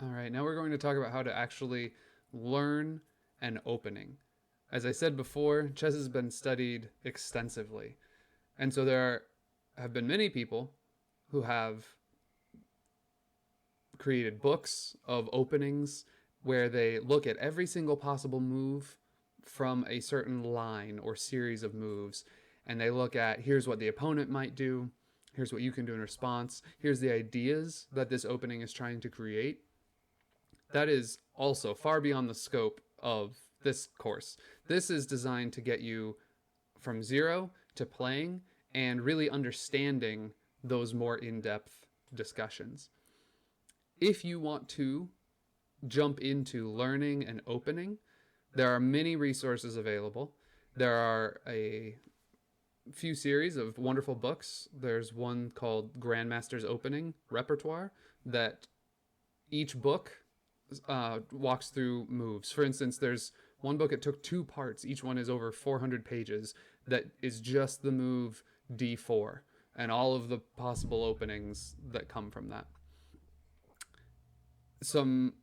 All right, now we're going to talk about how to actually learn an opening. As I said before, chess has been studied extensively. And so there have been many people who have created books of openings where they look at every single possible move from a certain line or series of moves, and they look at here's what the opponent might do, here's what you can do in response, here's the ideas that this opening is trying to create. That is also far beyond the scope of this course. This is designed to get you from zero to playing and really understanding those more in depth discussions. If you want to jump into learning and opening, there are many resources available. There are a few series of wonderful books. There's one called Grandmaster's Opening Repertoire that each book walks through moves. For instance, there's one book, it took two parts. Each one is over 400 pages that is just the move d4 and all of the possible openings that come from that.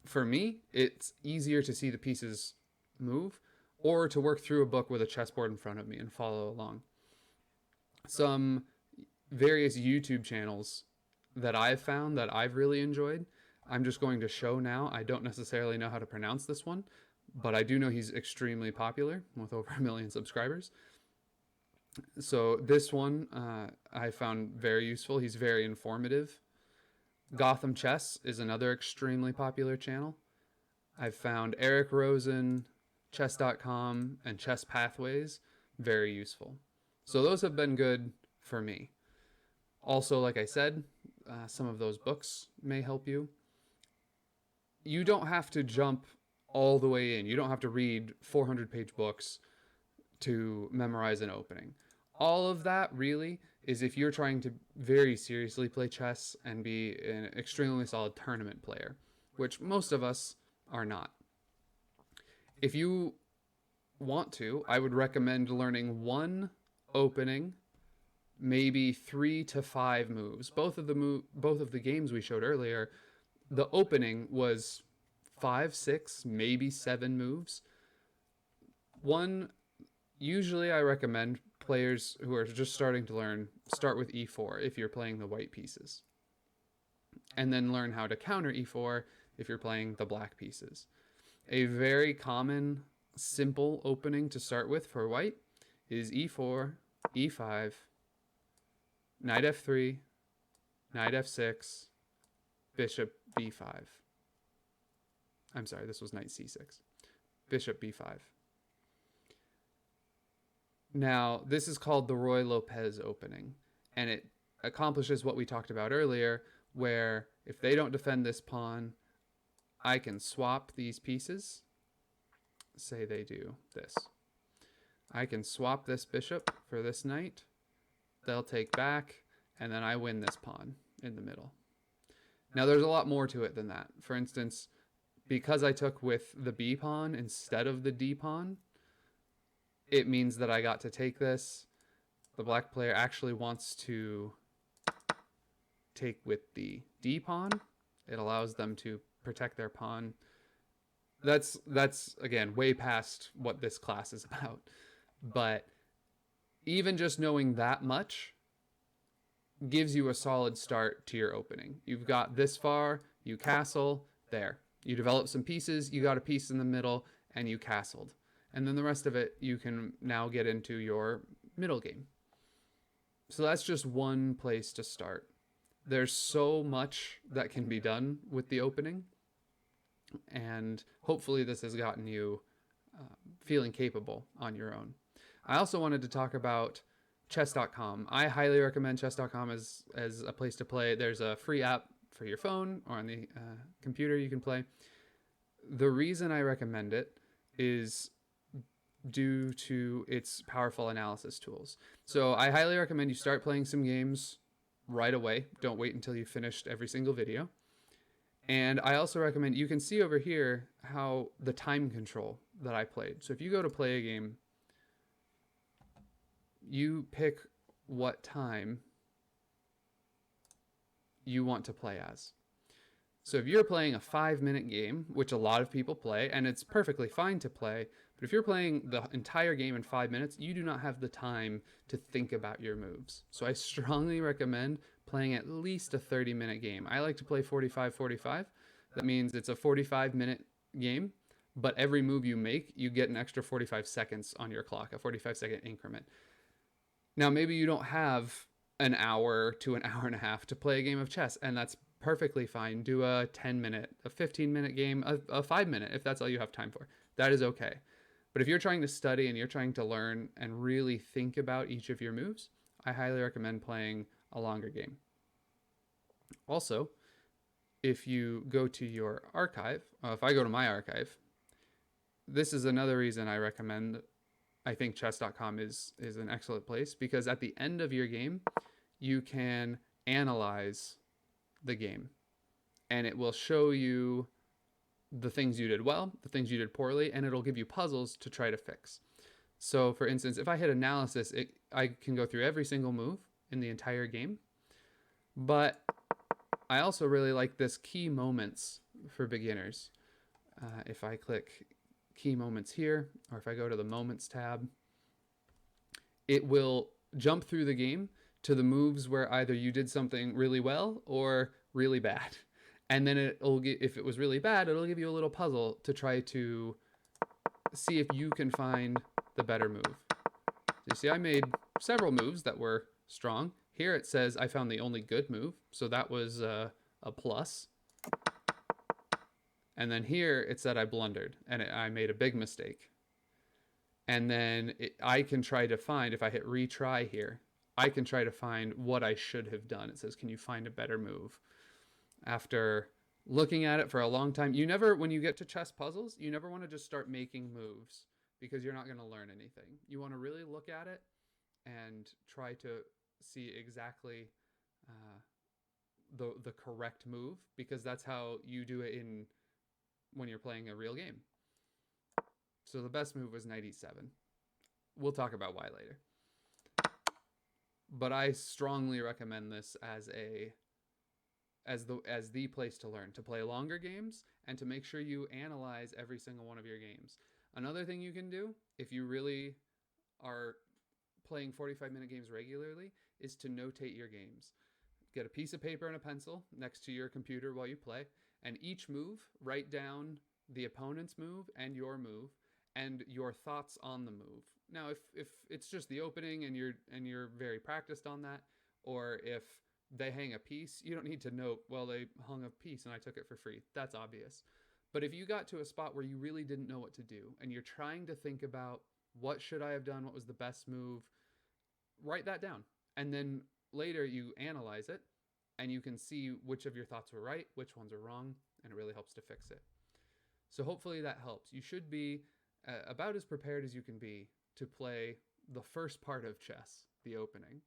For me, it's easier to see the pieces move or to work through a book with a chessboard in front of me and follow along. Some various YouTube channels that I've found that I've really enjoyed, I'm just going to show now. I don't necessarily know how to pronounce this one, but I do know he's extremely popular with over 1 million subscribers. So this one I found very useful. He's very informative. Gotham Chess is another extremely popular channel. I've found Eric Rosen, chess.com, and Chess Pathways very useful. So those have been good for me. Also, like I said, some of those books may help you. You don't have to jump all the way in. You don't have to read 400-page books to memorize an opening. All of that really is if you're trying to very seriously play chess and be an extremely solid tournament player, which most of us are not. If you want to, I would recommend learning one opening, maybe 3 to 5 moves. Both of the games we showed earlier, the opening was 5, 6, maybe 7 moves. One, usually I recommend players who are just starting to learn start with e4 if you're playing the white pieces, and then learn how to counter e4 if you're playing the black pieces. A very common, simple opening to start with for white is e4, e5, knight f3, knight f6, bishop b5. I'm sorry, this was knight c6. Bishop b5. Now, this is called the Ruy Lopez opening, and it accomplishes what we talked about earlier, where if they don't defend this pawn, I can swap these pieces. Say they do this. I can swap this bishop for this knight. They'll take back, and then I win this pawn in the middle. Now, there's a lot more to it than that. For instance, because I took with the b pawn instead of the d pawn, it means that I got to take this. The black player actually wants to take with the d pawn. It allows them to protect their pawn. That's again way past what this class is about. But even just knowing that much gives you a solid start to your opening. You've got this far, you castle, there. You develop some pieces, you got a piece in the middle, and you castled. And then the rest of it, you can now get into your middle game. So that's just one place to start. There's so much that can be done with the opening, and hopefully this has gotten you feeling capable on your own. I also wanted to talk about chess.com. I highly recommend chess.com as a place to play. There's a free app for your phone or on the computer you can play. The reason I recommend it is due to its powerful analysis tools. So I highly recommend you start playing some games right away. Don't wait until you've finished every single video. And I also recommend, you can see over here how the time control that I played. So if you go to play a game, you pick what time you want to play as. So if you're playing a 5-minute game, which a lot of people play, and it's perfectly fine to play, but if you're playing the entire game in 5 minutes, you do not have the time to think about your moves. So I strongly recommend playing at least a 30-minute game. I like to play 45-45. That means it's a 45-minute game, but every move you make, you get an extra 45 seconds on your clock, a 45-second increment. Now, maybe you don't have an hour to an hour and a half to play a game of chess, and that's perfectly fine. Do a 10-minute, a 15-minute game, a 5-minute if that's all you have time for. That is okay. But if you're trying to study and you're trying to learn and really think about each of your moves, I highly recommend playing a longer game. Also, if you go to your archive, if I go to my archive, this is another reason I recommend. I think chess.com is an excellent place, because at the end of your game, you can analyze the game, and it will show you the things you did well, the things you did poorly, and it'll give you puzzles to try to fix. So for instance, if I hit analysis, I can go through every single move in the entire game. But I also really like this key moments for beginners. If I click key moments here, or if I go to the moments tab, it will jump through the game to the moves where either you did something really well or really bad. And then if it was really bad, it'll give you a little puzzle to try to see if you can find the better move. So you see, I made several moves that were strong. Here it says I found the only good move, so that was a plus. And then here it said I blundered, and I made a big mistake. And then I can try to find, if I hit retry here, I can try to find what I should have done. It says, can you find a better move? After looking at it for a long time, when you get to chess puzzles, you never want to just start making moves, because you're not going to learn anything. You want to really look at it and try to see exactly the correct move, because that's how you do it when you're playing a real game. So the best move was knight e7. We'll talk about why later. But I strongly recommend this as the place to learn, to play longer games and to make sure you analyze every single one of your games. Another thing you can do, if you really are playing 45-minute games regularly, is to notate your games. Get a piece of paper and a pencil next to your computer while you play, and each move, write down the opponent's move and your move and your thoughts on the move. Now, if it's just the opening and you're very practiced on that, or if they hang a piece, you don't need to note, well, they hung a piece and I took it for free. That's obvious. But if you got to a spot where you really didn't know what to do and you're trying to think about what should I have done, what was the best move, write that down. And then later you analyze it and you can see which of your thoughts were right, which ones are wrong, and it really helps to fix it. So hopefully that helps. You should be about as prepared as you can be to play the first part of chess, the opening.